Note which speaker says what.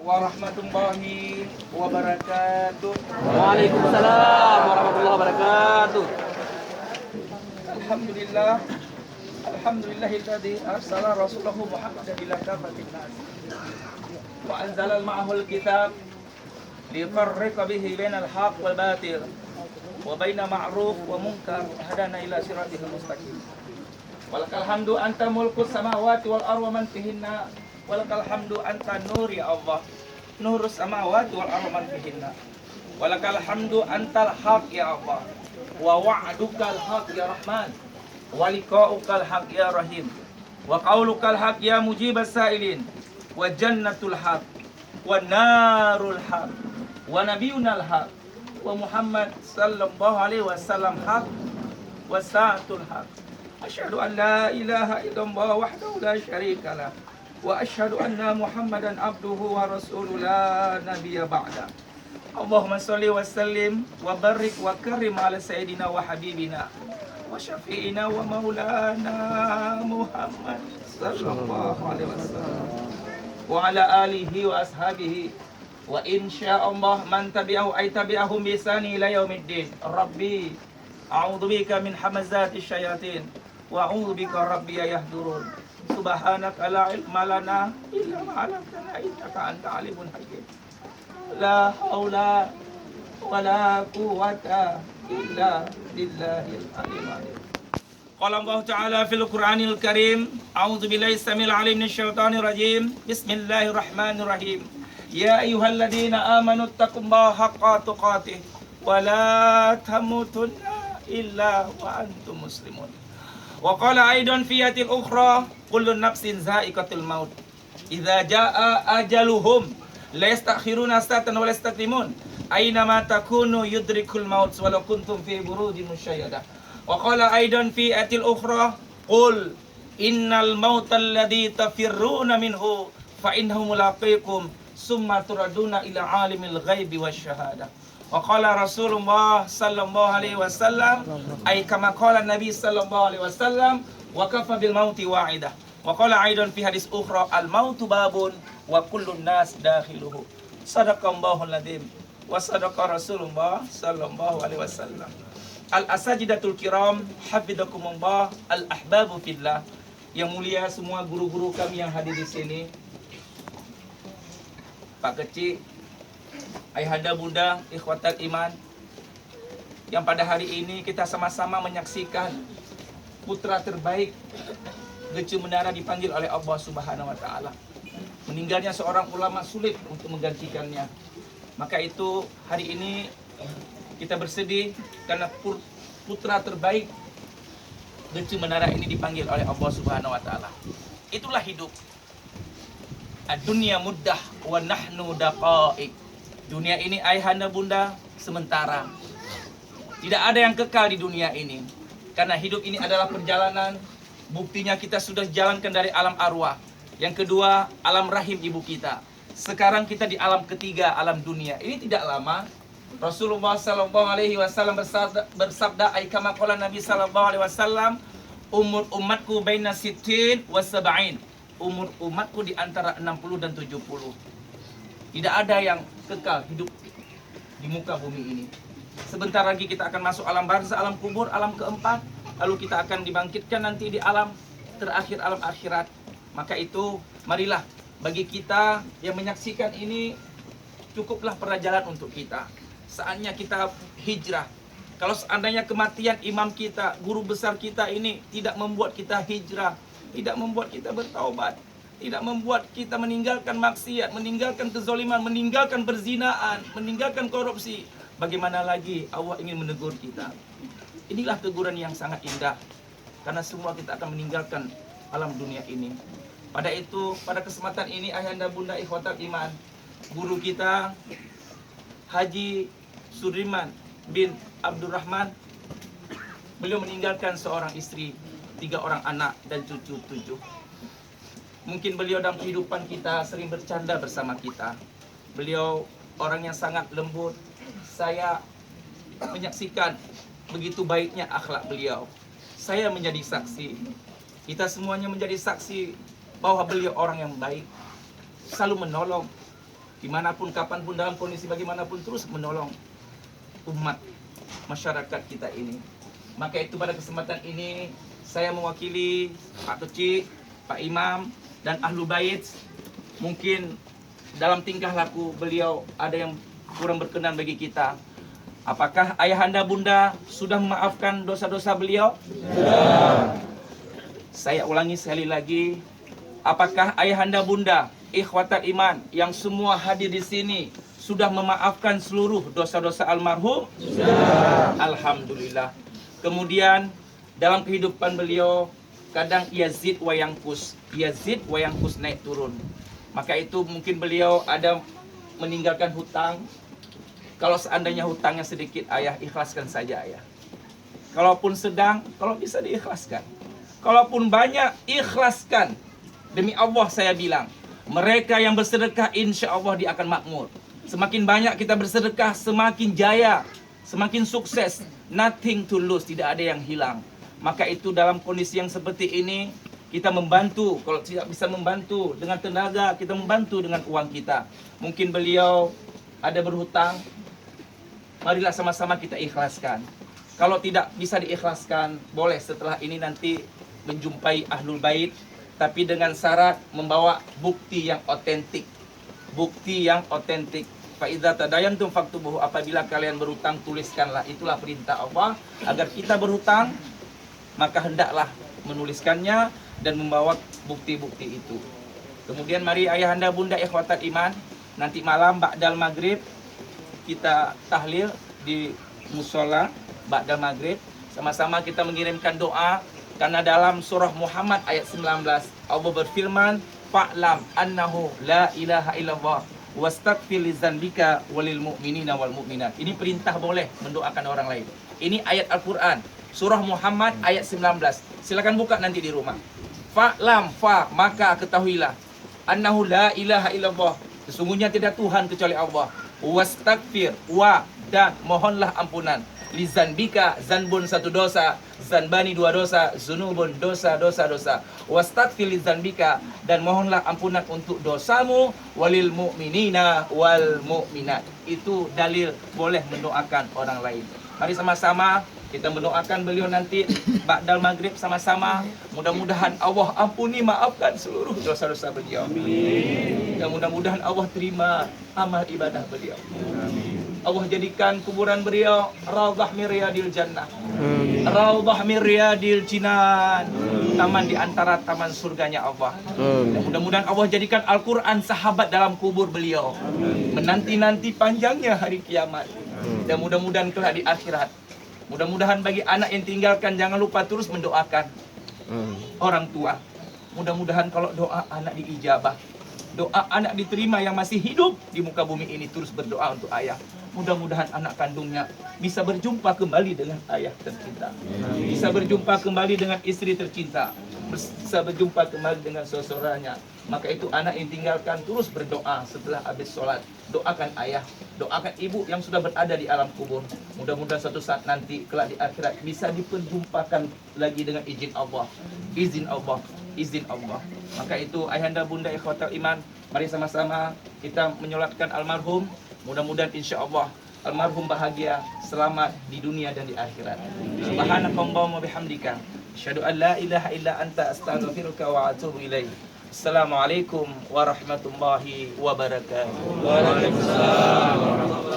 Speaker 1: warahmatullahi wabarakatuh.
Speaker 2: Waalaikumsalam warahmatullahi wabarakatuh.
Speaker 1: Alhamdulillah. Alhamdulillahilladzi arsala rasulahu Muhammadan ila kafatin nas. Wa anzala ma'ahul kitab lifarriqa bihi bainal haqq wal batil wa baina ma'ruf wa munkar hadana ila siratil mustaqim. Walakal hamdu anta mulkus samawati wal ardi wa man fihinna. Walakal hamdu anta nur ya Allah. Nurus samawati wal ardi man fihinna. Walakal hamdu antal haq ya Allah. Wa wa'dukal haq ya Rahman. Wa liqa'ukal haq ya Rahim. Wa qaulukal haq ya mujibas sa'ilin. Wa jannatul haq. Wa narul haq. Wa nabiyunal haq. Wa Muhammad sallallahu alaihi wasallam haq. Wa sa'atul haq. Asyhadu an la ilaha illallah wahdahu la syarika lah. Wa asyhadu anna Muhammadan abduhu wa rasuluhu la nabiyya ba'da. Allahumma sholli wa sallim wa barik wa karim ala sayyidina wa habibina wa syafi'ina wa maulana Muhammad sallallahu alaihi wasallam wa ala alihi wa ashabihi wa insyaallah man tabi'ahu ay tabi'ahum bi ihsani ila yaumiddin. Rabbi a'udzu bika min hamazati syayatin wa a'udzu bika rabbi yahdurun. Subhanaka la ilma lana illa ma 'allamtana innaka anta alimul hakim. La haula wala quwwata illa billahil aliyyil azim. Qala Allah Ta'ala fil Qur'anil Karim, a'udzu billahi samil alim minasyaitonir rajim. Bismillahirrahmanirrahim. Ya ayyuhalladzina amanu taqullaha haqqa tuqatih wa la tamutunna illa wa antum muslimun. Wa qala aidan fi ayatil ukhra, kullu nafsin za'iqatul maut. Idza jaa ajaluhum la yastakhiruna sa'atan wa la yastaqdimun. Aina ma takunu yudrikul maut walau kuntum fi burudin musyayyada. Wa qala aidan fi ayatil ukhra, qul innal mauta alladzi tafirruna minhu fa innahu mulaqikum summa turaduna ila alimil ghaibi wasyahada. Wa qala Rasulullah sallallahu alaihi wasallam ay kama qala Nabi sallallahu alaihi wasallam wa kafa bil mauti wa'idah. Wa qala aidan fi hadis ukhra al mautu babun wa kullun nas dakhiluhu. Sadaqallahul adzim wa sadaqa Rasulullah sallallahu alaihi wasallam. Al asajidatul kiram hafizakumullah, al ahbabu fillah. Yang mulia semua guru-guru kami yang hadir di sini. Pak Kecil, ayahanda bunda, ikhwatal iman, yang pada hari ini kita sama-sama menyaksikan putra terbaik Gece Menara dipanggil oleh Allah Subhanahu wa Ta'ala. Meninggalnya seorang ulama sulit untuk menggantikannya. Maka itu hari ini kita bersedih karena putra terbaik Gece Menara ini dipanggil oleh Allah Subhanahu wa Ta'ala. Itulah hidup. Ad-dunya muddah wa nahnu daqa'iq. Dunia ini ayahanda bunda sementara. Tidak ada yang kekal di dunia ini. Karena hidup ini adalah perjalanan. Buktinya kita sudah jalankan dari alam arwah. Yang kedua, alam rahim ibu kita. Sekarang kita di alam ketiga, alam dunia. Ini tidak lama. Rasulullah sallallahu alaihi wasallam bersabda, ay kama qala Nabi sallallahu alaihi wasallam, umur umatku baina sittin wa sab'in. Umur umatku di antara 60 dan 70. Tidak ada yang kekal hidup di muka bumi ini. Sebentar lagi kita akan masuk alam barzah, alam kubur, alam keempat. Lalu kita akan dibangkitkan nanti di alam terakhir, alam akhirat. Maka itu marilah bagi kita yang menyaksikan ini, cukuplah perjalanan untuk kita. Saatnya kita hijrah. Kalau seandainya kematian imam kita, guru besar kita ini tidak membuat kita hijrah, tidak membuat kita bertaubat, tidak membuat kita meninggalkan maksiat, meninggalkan kezaliman, meninggalkan perzinaan, meninggalkan korupsi, bagaimana lagi Allah ingin menegur kita? Inilah teguran yang sangat indah, karena semua kita akan meninggalkan alam dunia ini. Pada itu, pada kesempatan ini ayahanda bunda ikhwatal iman, guru kita Haji Sudirman bin Abdurrahman, beliau meninggalkan seorang istri, 3 orang anak dan cucu 7. Mungkin beliau dalam kehidupan kita sering bercanda bersama kita. Beliau orang yang sangat lembut. Saya menyaksikan begitu baiknya akhlak beliau. Saya menjadi saksi. Kita semuanya menjadi saksi bahwa beliau orang yang baik, selalu menolong. dimanapun, kapanpun, dalam kondisi bagaimanapun, terus menolong umat masyarakat kita ini. Maka itu pada kesempatan ini saya mewakili Pak Kecik, Pak Imam, dan Ahlul Bait. Mungkin dalam tingkah laku beliau ada yang kurang berkenan bagi kita. Apakah ayahanda bunda sudah memaafkan dosa-dosa beliau? Sudah. Saya ulangi sekali lagi. Apakah ayahanda bunda, ikhwatal iman yang semua hadir di sini sudah memaafkan seluruh dosa-dosa almarhum? Sudah. Alhamdulillah. Kemudian dalam kehidupan beliau kadang yazid wa yangkus, naik turun. Maka itu mungkin beliau ada meninggalkan hutang. Kalau seandainya hutangnya sedikit, ayah ikhlaskan saja ayah. Kalaupun sedang, kalau bisa diikhlaskan. Kalaupun banyak, ikhlaskan. Demi Allah saya bilang, mereka yang bersedekah insya Allah dia akan makmur. Semakin banyak kita bersedekah, semakin jaya, semakin sukses. Nothing to lose, tidak ada yang hilang. Maka itu dalam kondisi yang seperti ini, kita membantu. Kalau tidak bisa membantu dengan tenaga, kita membantu dengan uang kita. Mungkin beliau ada berhutang, marilah sama-sama kita ikhlaskan. Kalau tidak bisa diikhlaskan, boleh setelah ini nanti menjumpai Ahlul Bait, tapi dengan syarat membawa bukti yang otentik. Bukti yang otentik. Fa'idza tadayantum faktubuhu, apabila kalian berhutang tuliskanlah. Itulah perintah Allah agar kita berhutang, maka hendaklah menuliskannya dan membawa bukti-bukti itu. Kemudian mari ayahanda bunda ikhwatat iman, nanti malam ba'dal maghrib kita tahlil di musola ba'dal maghrib. Sama-sama kita mengirimkan doa, karena dalam surah Muhammad ayat 19 Allah berfirman, fa'lam annahu la ilaha illallah wastaghfir lidzanbika walil mu'minina wal mu'minat. Ini perintah boleh mendoakan orang lain. Ini ayat Al-Qur'an, surah Muhammad ayat 19. Silakan buka nanti di rumah. Fa'lam, maka ketahuilah, annahu la ilaha illallah, sesungguhnya tidak Tuhan kecuali Allah. Wastaghfir, dan mohonlah ampunan. Lizanbika, zanbun satu dosa, zanbani dua dosa, zunubun dosa. Wastaghfir lizanbika, dan mohonlah ampunan untuk dosamu, walil mu'minina wal mu'minat. Itu dalil boleh mendoakan orang lain. Mari sama-sama kita mendoakan beliau nanti ba'dal maghrib sama-sama. Mudah-mudahan Allah ampuni, maafkan seluruh dosa-dosa beliau. Amin. Dan mudah-mudahan Allah terima amal ibadah beliau. Amin. Allah jadikan kuburan beliau raudhah min riyadil jannah. Raudhah min riyadil jinan. Taman di antara taman surganya Allah. Dan mudah-mudahan Allah jadikan Al-Quran sahabat dalam kubur beliau. Menanti-nanti panjangnya hari kiamat. Dan mudah-mudahan kelak di akhirat. Mudah-mudahan bagi anak yang tinggalkan, jangan lupa terus mendoakan orang tua. Mudah-mudahan kalau doa anak diijabah, doa anak diterima yang masih hidup di muka bumi ini, terus berdoa untuk ayah. Mudah-mudahan anak kandungnya bisa berjumpa kembali dengan ayah tercinta. Bisa berjumpa kembali dengan istri tercinta. Bisa berjumpa kembali dengan saudaranya. Maka itu anak yang tinggalkan terus berdoa setelah habis sholat. Doakan ayah, doakan ibu yang sudah berada di alam kubur. Mudah-mudahan suatu saat nanti kelak di akhirat bisa diperjumpakan lagi dengan izin Allah. Izin Allah, izin Allah. Maka itu ayahanda bunda ikhwatal iman, mari sama-sama kita menyolatkan almarhum. Mudah-mudahan insya Allah almarhum bahagia, selamat di dunia dan di akhirat. Subhanakallahumma wa bihamdika, asyhadu an la ilaha illa anta, astaghfiruka wa atubu ilaik. Assalamualaikum warahmatullahi wabarakatuh. Waalaikumsalam.